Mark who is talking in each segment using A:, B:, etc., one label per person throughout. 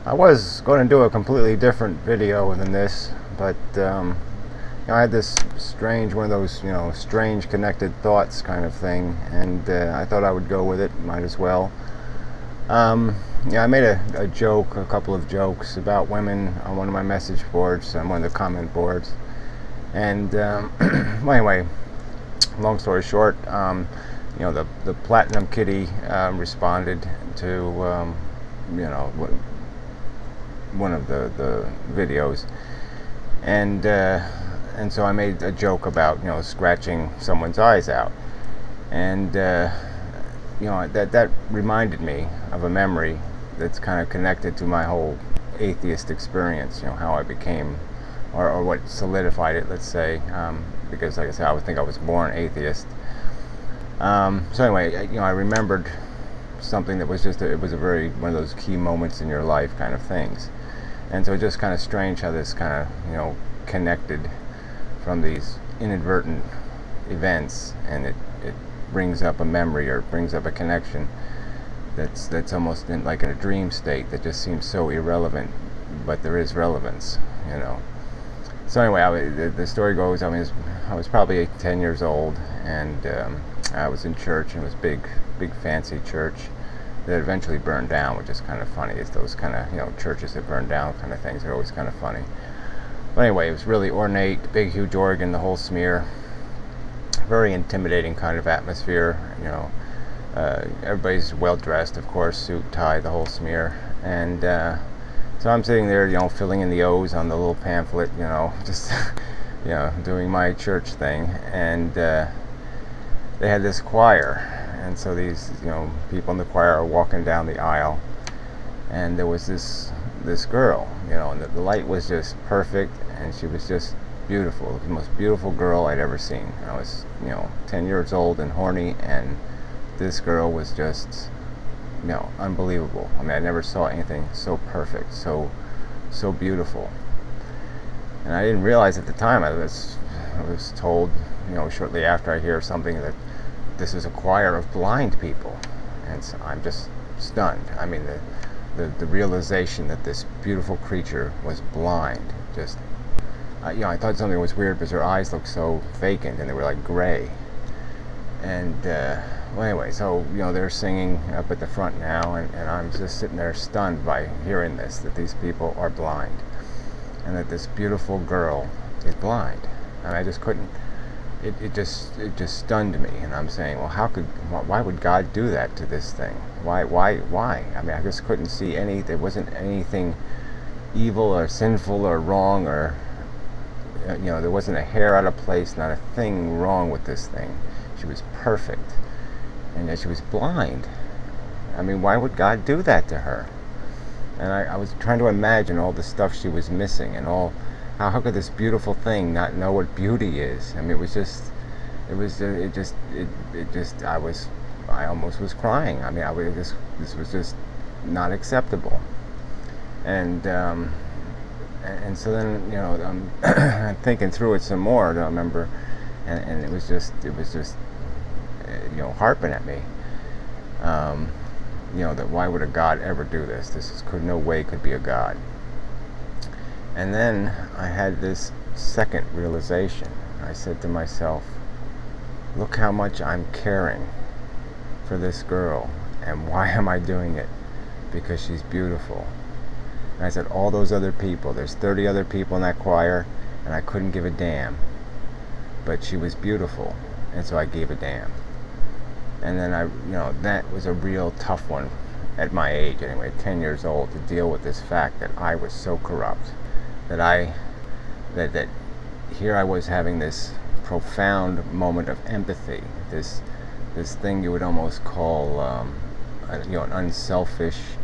A: I was going to do a completely different video than this, but I had this strange, one of those, strange connected thoughts kind of thing, and I thought I would go with it. Might as well. I made a joke, a couple of jokes about women on one of my message boards, on one of the comment boards, and well, anyway, long story short, the Platinum Kitty responded to one of the videos, and so I made a joke about scratching someone's eyes out, and that reminded me of a memory that's kind of connected to my whole atheist experience. How I became, or what solidified it, let's say, because like I said, I would think I was born atheist. So anyway, I remembered something that was just it was a very one of those key moments in your life kind of things. And so it's just kind of strange how this kind of, connected from these inadvertent events, and it brings up a memory, or it brings up a connection that's almost like in a dream state that just seems so irrelevant, but there is relevance. So anyway, the story goes, I was probably 10 years old, and I was in church, and it was big fancy church that eventually burned down, which is kind of funny. It's those kind of churches that burn down kind of things are always kind of funny. But anyway, it was really ornate, big huge organ, the whole smear, very intimidating kind of atmosphere. Everybody's well dressed, of course, suit, tie, the whole smear, and so I'm sitting there, filling in the O's on the little pamphlet, just doing my church thing, and they had this choir. And so these, people in the choir are walking down the aisle, and there was this girl, and the light was just perfect, and she was just beautiful, the most beautiful girl I'd ever seen. I was, 10 years old and horny, and this girl was just, unbelievable. I never saw anything so perfect, so beautiful. And I didn't realize at the time. I was told, shortly after, I hear something that this is a choir of blind people, and so I'm just stunned. The realization that this beautiful creature was blind, just I thought something was weird because her eyes looked so vacant, and they were like gray. And well, anyway, so they're singing up at the front now, and I'm just sitting there stunned by hearing this, that these people are blind, and that this beautiful girl is blind. And I just couldn't. It just stunned me, and I'm saying, well, why would God do that to this thing? Why? I just couldn't see there wasn't anything evil or sinful or wrong, or there wasn't a hair out of place, not a thing wrong with this thing. She was perfect, and yet she was blind. Why would God do that to her? And I was trying to imagine all the stuff she was missing, and all. How could this beautiful thing not know what beauty is? I almost was crying. This was just not acceptable. And so then, I'm thinking through it some more. I remember, and it was just harping at me. That why would a God ever do this? No way could be a God. And then I had this second realization. I said to myself, look how much I'm caring for this girl, and why am I doing it? Because she's beautiful. And I said, all those other people, there's 30 other people in that choir, and I couldn't give a damn. But she was beautiful, and so I gave a damn. And then that was a real tough one at my age, anyway, 10 years old, to deal with this fact that I was so corrupt. That here I was having this profound moment of empathy, this thing you would almost call an unselfish,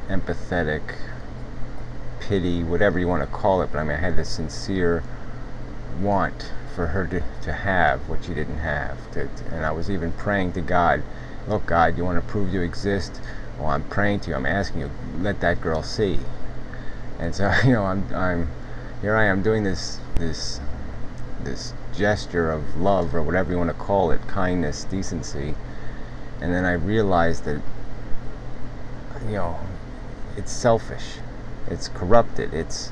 A: empathetic pity, whatever you want to call it. But I had this sincere want for her to have what she didn't have, and I was even praying to God, look, God, you want to prove you exist? Well, I'm praying to you, I'm asking you, let that girl see. And so, I'm here I am doing this gesture of love, or whatever you want to call it, kindness, decency, and then I realized that, it's selfish. it's corrupted, it's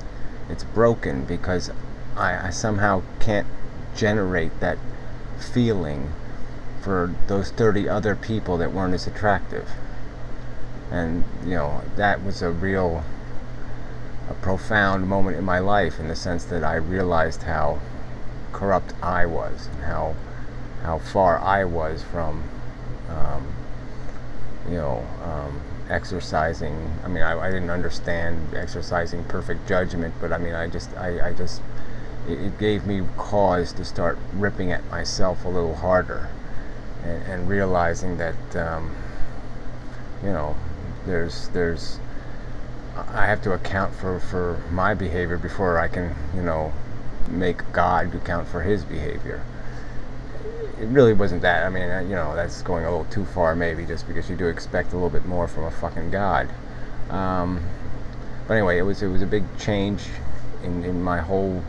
A: broken, because I somehow can't generate that feeling for those 30 other people that weren't as attractive. And that was a profound moment in my life, in the sense that I realized how corrupt I was, and how far I was from exercising. I mean, I didn't understand exercising perfect judgment, but I mean, I just it gave me cause to start ripping at myself a little harder, and realizing that there's I have to account for my behavior before I can make God account for his behavior. It really wasn't that. I mean, that's going a little too far, maybe, just because you do expect a little bit more from a fucking God. But anyway, it was a big change in my whole,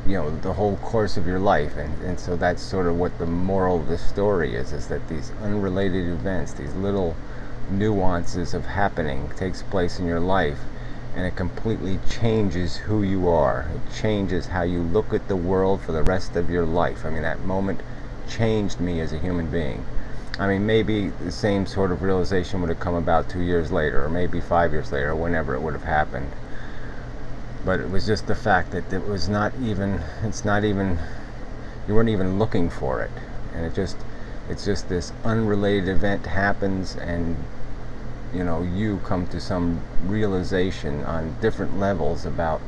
A: the whole course of your life, and so that's sort of what the moral of the story is that these unrelated events, these little nuances of happening, takes place in your life, and it completely changes who you are. It changes how you look at the world for the rest of your life. I mean, that moment changed me as a human being. I mean, maybe the same sort of realization would have come about 2 years later, or maybe 5 years later, or whenever it would have happened. But it was just the fact that you weren't even looking for it. And it's just this unrelated event happens, and you come to some realization on different levels about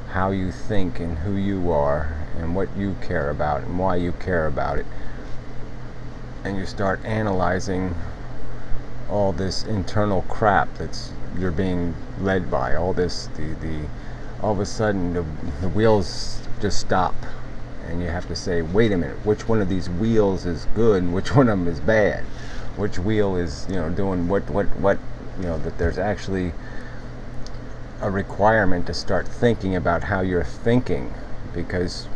A: how you think and who you are and what you care about and why you care about it. And you start analyzing all this internal crap you're being led by. All this, all of a sudden the wheels just stop, and you have to say, wait a minute, which one of these wheels is good and which one of them is bad? Which wheel is doing what that there's actually a requirement to start thinking about how you're thinking, because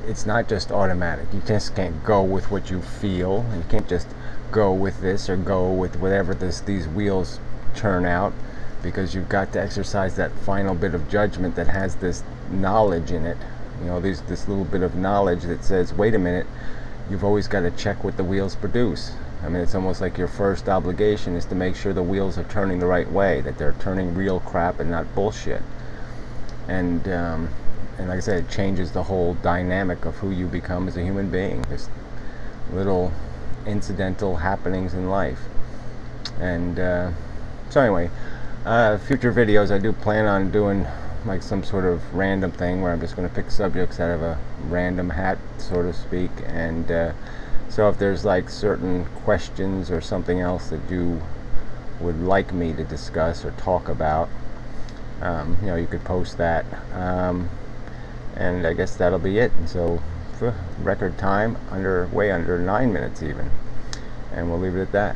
A: it's not just automatic. You just can't go with what you feel. You can't just go with this or go with whatever these wheels turn out, because you've got to exercise that final bit of judgment that has this knowledge in it. This little bit of knowledge that says, wait a minute, you've always got to check what the wheels produce. I mean, it's almost like your first obligation is to make sure the wheels are turning the right way, that they're turning real crap and not bullshit. And like I said, it changes the whole dynamic of who you become as a human being. Just little incidental happenings in life. And so anyway, future videos, I do plan on doing like some sort of random thing where I'm just going to pick subjects out of a random hat, so to speak. And so if there's like certain questions or something else that you would like me to discuss or talk about, you could post that. And I guess that'll be it. And so record time way under 9 minutes even. And we'll leave it at that.